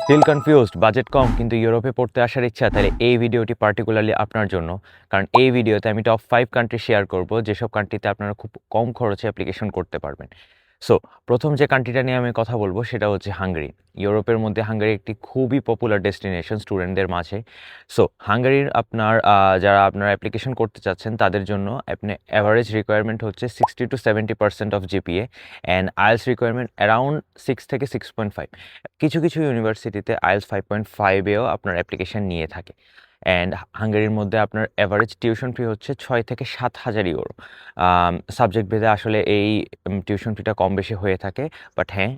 Still confused, budget কম কিন্তু ইউরোপে পড়তে আসার ইচ্ছা? তাহলে এই ভিডিওটি পার্টিকুলারলি আপনার জন্য। কারণ এই ভিডিওতে আমি টপ 5 কান্ট্রি শেয়ার করব যেসব কান্ট্রিতে আপনারা খুব কম খরচে অ্যাপ্লিকেশন করতে পারবেন। সো প্রথম যে কান্ট্রিটা নিয়ে আমি কথা বলবো সেটা হচ্ছে হাঙ্গেরি। ইউরোপের মধ্যে হাঙ্গেরি একটি খুবই পপুলার ডেস্টিনেশন স্টুডেন্টদের মাঝে। সো হাঙ্গেরির আপনার যারা আপনারা অ্যাপ্লিকেশন করতে চাচ্ছেন তাদের জন্য আপনি অ্যাভারেজ রিকোয়ারমেন্ট হচ্ছে 60-70% of GPA and IELTS requirement around 6 থেকে 6.5। কিছু কিছু ইউনিভার্সিটিতে আইএলটিএস 5.5-এও আপনার অ্যাপ্লিকেশন নিয়ে থাকে। অ্যান্ড হাঙ্গেরির মধ্যে আপনার অ্যাভারেজ টিউশন ফি হচ্ছে 6 থেকে 7 হাজার ইউরো। সাবজেক্ট ভেদে আসলে এই টিউশন ফিটা কম বেশি হয়ে থাকে। বাট হ্যাঁ,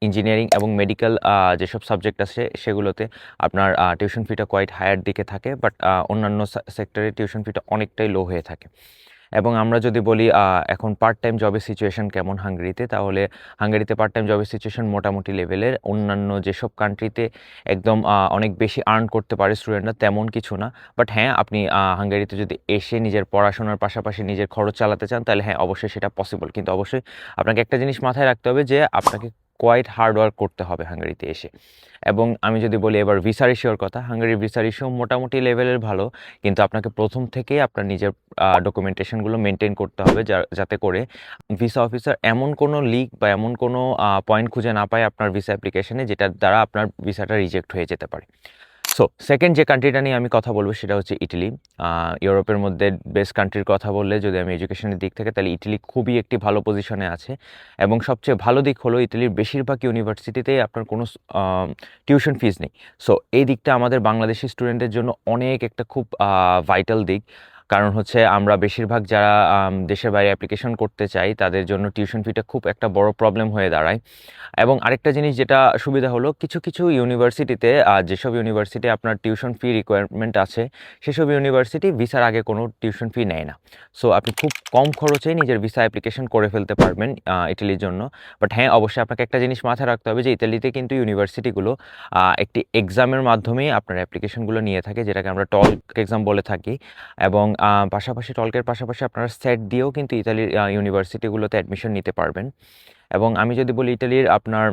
ইঞ্জিনিয়ারিং এবং মেডিকেল যেসব সাবজেক্ট আছে সেগুলোতে আপনার টিউশন ফিটা কোয়াইট হায়ার দিকে থাকে। বাট অন্যান্য সেক্টরে টিউশন ফিটা অনেকটাই লো হয়ে থাকে। এবং আমরা যদি বলি এখন পার্ট টাইম জবের সিচুয়েশন কেমন হাঙ্গেরিতে, তাহলে হাঙ্গেরিতে পার্ট টাইম জবের সিচুয়েশন মোটামুটি লেভেলের। অন্যান্য যেসব কান্ট্রিতে একদম অনেক বেশি আর্ন করতে পারে স্টুডেন্টরা, তেমন কিছু না। বাট হ্যাঁ, আপনি হাঙ্গেরিতে যদি এসে নিজের পড়াশোনার পাশাপাশি নিজের খরচ চালাতে চান তাহলে হ্যাঁ, অবশ্যই সেটা পসিবল। কিন্তু অবশ্যই আপনাকে একটা জিনিস মাথায় রাখতে হবে যে আপনাকে কোয়াইট হার্ড ওয়ার্ক করতে হবে হাঙ্গেরিতে এসে। এবং আমি যদি বলি এবার ভিসার ইস্যুর কথা, হাঙ্গেরির ভিসার ইস্যু মোটামুটি লেভেলের ভালো। কিন্তু আপনাকে প্রথম থেকেই আপনার নিজের ডকুমেন্টেশনগুলো মেনটেন করতে হবে যাতে করে ভিসা অফিসার এমন কোনো লিক বা এমন কোনো পয়েন্ট খুঁজে না পায় আপনার ভিসা অ্যাপ্লিকেশনে যেটার দ্বারা আপনার ভিসাটা রিজেক্ট হয়ে যেতে পারে। সো সেকেন্ড যে কান্ট্রিটা নিয়ে আমি কথা বলবো সেটা হচ্ছে ইটালি। ইউরোপের মধ্যে বেস্ট কান্ট্রির কথা বললে যদি আমি এডুকেশনের দিক থেকে, তাহলে ইটালি খুবই একটি ভালো পজিশনে আছে। এবং সবচেয়ে ভালো দিক হলো ইটালির বেশিরভাগ ইউনিভার্সিটিতেই আপনার কোনো টিউশন ফিজ নেই। সো এই দিকটা আমাদের বাংলাদেশি স্টুডেন্টের জন্য অনেক একটা খুব ভাইটাল দিক। কারণ হচ্ছে আমরা বেশিরভাগ যারা দেশের বাইরে অ্যাপ্লিকেশন করতে চাই তাদের জন্য টিউশন ফিটা খুব একটা বড় প্রবলেম হয়ে দাঁড়ায়। এবং আরেকটা জিনিস যেটা সুবিধা হলো, কিছু কিছু ইউনিভার্সিটিতে যেসব ইউনিভার্সিটি আপনার টিউশন ফি রিকোয়ারমেন্ট আছে সেসব ইউনিভার্সিটি ভিসার আগে কোনো টিউশন ফি নেয় না। সো আপনি খুব কম খরচে নিজের ভিসা অ্যাপ্লিকেশন করে ফেলতে পারবেন ইটালির জন্য। বাট হ্যাঁ, অবশ্যই আপনাকে একটা জিনিস মাথায় রাখতে হবে যে ইতালিতে কিন্তু ইউনিভার্সিটিগুলো একটি এক্সামের মাধ্যমেই আপনার অ্যাপ্লিকেশনগুলো নিয়ে থাকে, যেটাকে আমরা টলক এক্সাম বলে থাকি। এবং পাশাপাশি টলকের পাশাপাশি আপনারা সেট দিয়েও কিন্তু ইতালির ইউনিভার্সিটিগুলোতে অ্যাডমিশন নিতে পারবেন। এবং আমি যদি বলি ইটালির আপনার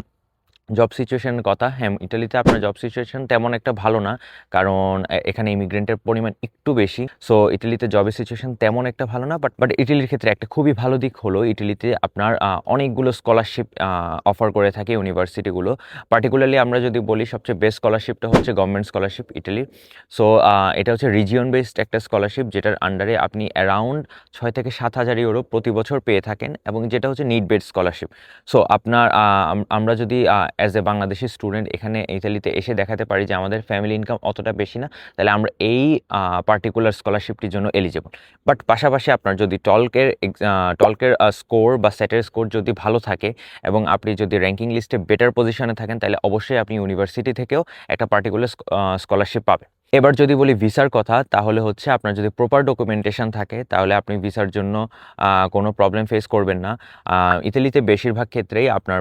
জব সিচুয়েশনের কথা, হ্যাঁ, ইটালিতে আপনার জব সিচুয়েশন তেমন একটা ভালো না। কারণ এখানে ইমিগ্রেন্টের পরিমাণ একটু বেশি। সো ইটালিতে জবের সিচুয়েশন তেমন একটা ভালো না। বাট ইটালির ক্ষেত্রে একটা খুবই ভালো দিক হলো ইটালিতে আপনার অনেকগুলো স্কলারশিপ অফার করে থাকে ইউনিভার্সিটিগুলো। পার্টিকুলারলি আমরা যদি বলি সবচেয়ে বেস্ট স্কলারশিপটা হচ্ছে গভর্নমেন্ট স্কলারশিপ ইটালির। সো এটা হচ্ছে রিজিয়ন বেসড একটা স্কলারশিপ, যেটার আন্ডারে আপনি অ্যারাউন্ড 6 থেকে 7 হাজার ইউরো প্রতি বছর পেয়ে থাকেন, এবং যেটা হচ্ছে নিড বেসড স্কলারশিপ। সো আপনার আমরা যদি অ্যাজ এ বাংলাদেশি স্টুডেন্ট এখানে ইতালিতে এসে দেখাতে পারি যে আমাদের ফ্যামিলি ইনকাম অতটা বেশি না, তাহলে আমরা এই পার্টিকুলার স্কলারশিপটির জন্য এলিজেবল। বাট পাশাপাশি আপনার যদি টলকের স্কোর বা সেটের স্কোর যদি ভালো থাকে এবং আপনি যদি র্যাঙ্কিং লিস্টে বেটার পজিশনে থাকেন, তাহলে অবশ্যই আপনি ইউনিভার্সিটি থেকেও একটা পার্টিকুলার স্কলারশিপ পাবেন। এবার যদি বলি ভিসার কথা, তাহলে হচ্ছে আপনার যদি প্রপার ডকুমেন্টেশন থাকে তাহলে আপনি ভিসার জন্য কোনো প্রবলেম ফেস করবেন না। ইতালিতে বেশিরভাগ ক্ষেত্রেই আপনার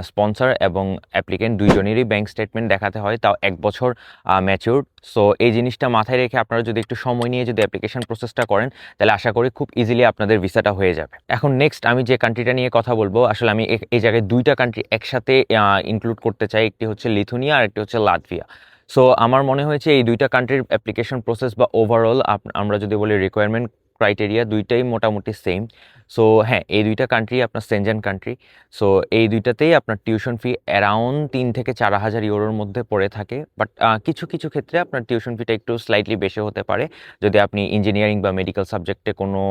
স্পন্সর এবং অ্যাপ্লিকেন্ট দুইজনেরই ব্যাংক স্টেটমেন্ট দেখাতে হয়, তাও 1 বছর ম্যাচিউরড। সো এই জিনিসটা মাথায় রেখে আপনারা যদি একটু সময় নিয়ে যদি অ্যাপ্লিকেশন প্রসেসটা করেন তাহলে আশা করি খুব ইজিলি আপনাদের ভিসাটা হয়ে যাবে। এখন নেক্সট আমি যে কান্ট্রিটা নিয়ে কথা বলবো, আসলে আমি এই জায়গায় দুইটা কান্ট্রি একসাথে ইনক্লুড করতে চাই। একটি হচ্ছে লিথুনিয়া আর একটি হচ্ছে লাটভিয়া। সো আমার মনে হয়েছে এই দুইটা কান্ট্রির অ্যাপ্লিকেশন প্রসেস বা ওভারঅল আমরা যদি বলি রিকোয়ারমেন্ট ক্রাইটেরিয়া দুইটাই মোটামুটি সেম। সো হ্যাঁ, এই দুইটা কান্ট্রি আপনার সেনজেন কান্ট্রি। সো এই দুইটাতেই আপনার টিউশন ফি অ্যারাউন্ড 3 থেকে 4 হাজার ইউরোর মধ্যে পড়ে থাকে। বাট কিছু কিছু ক্ষেত্রে আপনার টিউশন ফিটা একটু স্লাইটলি বেশি হতে পারে যদি আপনি ইঞ্জিনিয়ারিং বা মেডিকেল সাবজেক্টে কোনো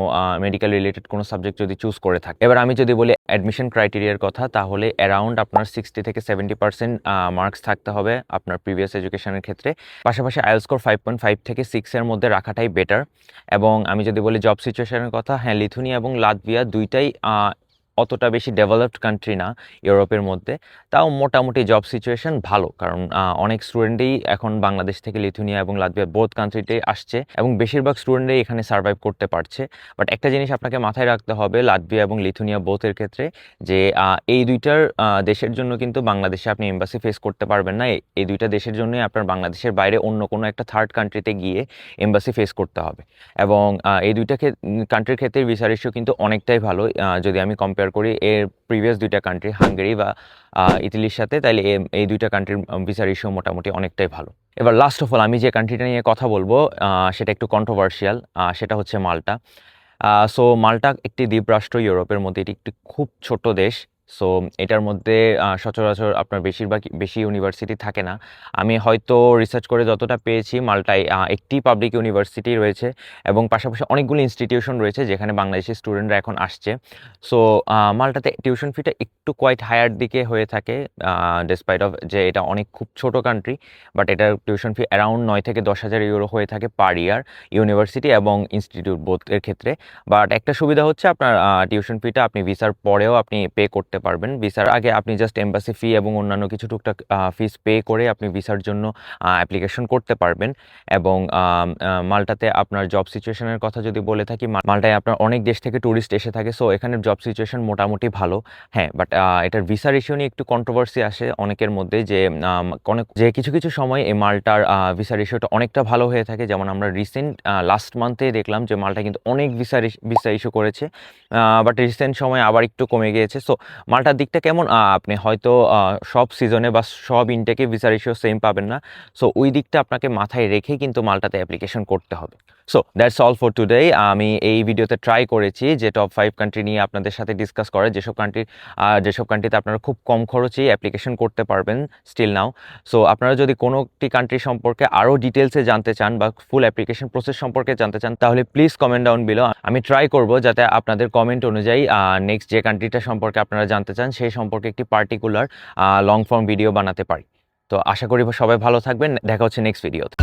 মেডিকেল রিলেটেড কোনো সাবজেক্ট যদি চুজ করে থাকেন। এবার আমি যদি বলি অ্যাডমিশন ক্রাইটেরিয়ার কথা, তাহলে অ্যারাউন্ড আপনার 60 থেকে 70% মার্কস থাকতে হবে আপনার প্রিভিয়াস এডুকেশনের ক্ষেত্রে। পাশাপাশি আইএলটিএস স্কোর 5.5 থেকে 6-এর মধ্যে রাখাটাই বেটার। এবং আমি যদি বলি জব সিচুয়েশনের কথা, হ্যাঁ, লিথুনিয়া এবং লাটভিয়া দুইটাই অতটা বেশি ডেভেলপড কান্ট্রি না ইউরোপের মধ্যে, তাও মোটামুটি জব সিচুয়েশন ভালো। কারণ অনেক স্টুডেন্টই এখন বাংলাদেশ থেকে লিথুনিয়া এবং লাটভিয়া বোথ কান্ট্রিতেই আসছে এবং বেশিরভাগ স্টুডেন্টই এখানে সার্ভাইভ করতে পারছে। বাট একটা জিনিস আপনাকে মাথায় রাখতে হবে লাটভিয়া এবং লিথুনিয়া বোথের ক্ষেত্রে, যে এই দুইটার দেশের জন্য কিন্তু বাংলাদেশে আপনি এম্বাসি ফেস করতে পারবেন না। এই দুইটা দেশের জন্যই আপনার বাংলাদেশের বাইরে অন্য কোনো একটা থার্ড কান্ট্রিতে গিয়ে এম্বাসি ফেস করতে হবে। এবং এই দুইটা কান্ট্রির ক্ষেত্রে ভিসার ইস্যু কিন্তু অনেকটাই ভালো যদি আমি কম্পেয়ার কম্পেয়ার করি এর প্রিভিয়াস দুইটা কান্ট্রি হাঙ্গেরি বা ইতালির সাথে, তাহলে এই দুইটা কান্ট্রির ভিসা রেশিও মোটামুটি অনেকটাই ভালো। এবার লাস্ট অফ অল আমি যে কান্ট্রিটা নিয়ে কথা বলবো সেটা একটু কন্ট্রোভার্সিয়াল, সেটা হচ্ছে মাল্টা। সো মাল্টা একটি দ্বীপরাষ্ট্র ইউরোপের মধ্যে, এটি একটি খুব ছোট দেশ। সো এটার মধ্যে সচরাচর আপনার বেশি ইউনিভার্সিটি থাকে না। আমি হয়তো রিসার্চ করে যতটা পেয়েছি মাল্টায় একটি পাবলিক ইউনিভার্সিটি রয়েছে এবং পাশাপাশি অনেকগুলো ইনস্টিটিউশন রয়েছে যেখানে বাংলাদেশি স্টুডেন্টরা এখন আসছে। সো মাল্টাতে টিউশন ফিটা একটু কোয়াইট হায়ার দিকে হয়ে থাকে, ডেসপাইট অফ যে এটা অনেক খুব ছোট কান্ট্রি, বাট এটার টিউশন ফি অ্যারাউন্ড 9 থেকে 10,000 ইউরো হয়ে থাকে পার ইয়ার, ইউনিভার্সিটি এবং ইনস্টিটিউট বোথের ক্ষেত্রে। বাট একটা সুবিধা হচ্ছে আপনার টিউশন ফিটা আপনি ভিসার পরেও আপনি পে করতে পারবেন। ভিসার আগে আপনি জাস্ট এম্বাসি ফি এবং অন্যান্য কিছু টুকটাক ফিস পে করে আপনি ভিসার জন্য অ্যাপ্লিকেশন করতে পারবেন। এবং মাল্টাতে আপনার জব সিচুয়েশনের কথা যদি বলে থাকি, মাল্টায় আপনার অনেক দেশ থেকে ট্যুরিস্ট এসে থাকে, সো এখানে জব সিচুয়েশন মোটামুটি ভালো। হ্যাঁ, বাট এটার ভিসা রেশিও নিয়ে একটু কন্ট্রোভার্সি আসে অনেকের মধ্যে যে কিছু কিছু সময় এই মাল্টার ভিসা রেশিওটা অনেকটা ভালো হয়ে থাকে। যেমন আমরা রিসেন্ট লাস্ট মান্থে দেখলাম যে মাল্টা কিন্তু অনেক ভিসা ইস্যু করেছে, বাট রিসেন্ট সময় আবার একটু কমে গিয়েছে। সো মাল্টার দিকটা কেমন, আপনি হয়তো সব সিজনে বা সব ইনটেকে ভিসা রেশিও সেম পাবেন না। সো ওই দিকটা আপনাকে মাথায় রেখে কিন্তু মাল্টাতে অ্যাপ্লিকেশন করতে হবে। So that's all for today. আমি এই ভিডিওতে ট্রাই করেছি যে টপ 5 কান্ট্রি নিয়ে আপনাদের সাথে ডিসকাস করার, যেসব কান্ট্রিতে আপনারা খুব কম খরচেই অ্যাপ্লিকেশন করতে পারবেন স্টিল নাও। সো আপনারা যদি কোনো একটি কান্ট্রি সম্পর্কে আরও ডিটেলসে জানতে চান বা ফুল অ্যাপ্লিকেশন প্রসেস সম্পর্কে জানতে চান, তাহলে প্লিজ কমেন্ট ডাউন বিলো। আমি ট্রাই করব যাতে আপনাদের কমেন্ট অনুযায়ী নেক্সট যে কান্ট্রিটা সম্পর্কে আপনারা জানতে চান সেই সম্পর্কে একটি পার্টিকুলার লং ফর্ম ভিডিও বানাতে পারি। তো আশা করি সবাই ভালো থাকবেন, দেখা হচ্ছে নেক্সট ভিডিওতে।